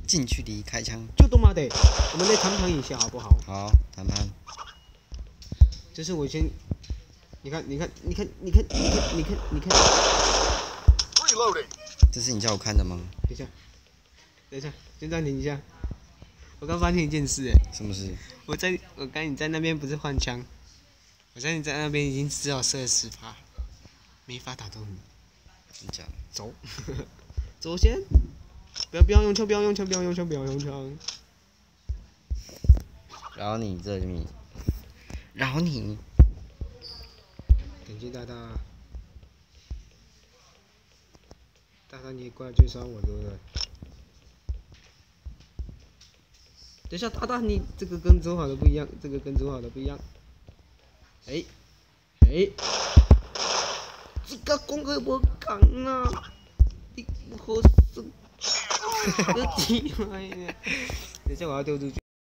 近距离开枪。就他妈的，我们来谈判一下好不好？好，谈判。就是我先，你看。这是你叫我看的吗？等一下，先暂停一下。我刚发现一件事，什么事？我刚你在那边不是换枪，我在你在那边已经至少射了10%，没法打中你。真假？走，走先。不要用枪，不要用枪。然后你这里，然后你，感谢大大，你也过来追杀我对不对？等一下，大大你这个跟周好的不一样，这个功课我讲啊，你不合适，我的妈呀！等一下我要丢出去。